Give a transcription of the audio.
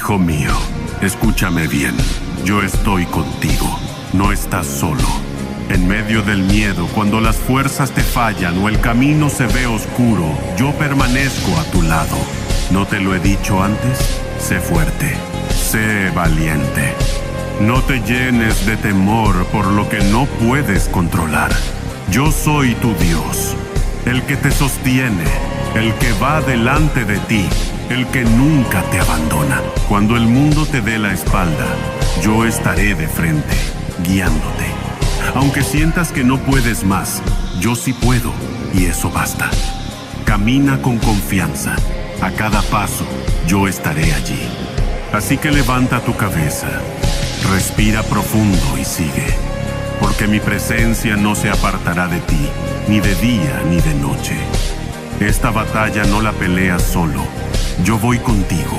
Hijo mío, escúchame bien. Yo estoy contigo. No estás solo. En medio del miedo, cuando las fuerzas te fallan o el camino se ve oscuro, yo permanezco a tu lado. ¿No te lo he dicho antes? Sé fuerte. Sé valiente. No te llenes de temor por lo que no puedes controlar. Yo soy tu Dios, el que te sostiene, el que va delante de ti, el que nunca te abandona. Cuando el mundo te dé la espalda, yo estaré de frente, guiándote. Aunque sientas que no puedes más, yo sí puedo, y eso basta. Camina con confianza. A cada paso, yo estaré allí. Así que levanta tu cabeza, respira profundo y sigue, porque mi presencia no se apartará de ti, ni de día ni de noche. Esta batalla no la peleas solo, yo voy contigo.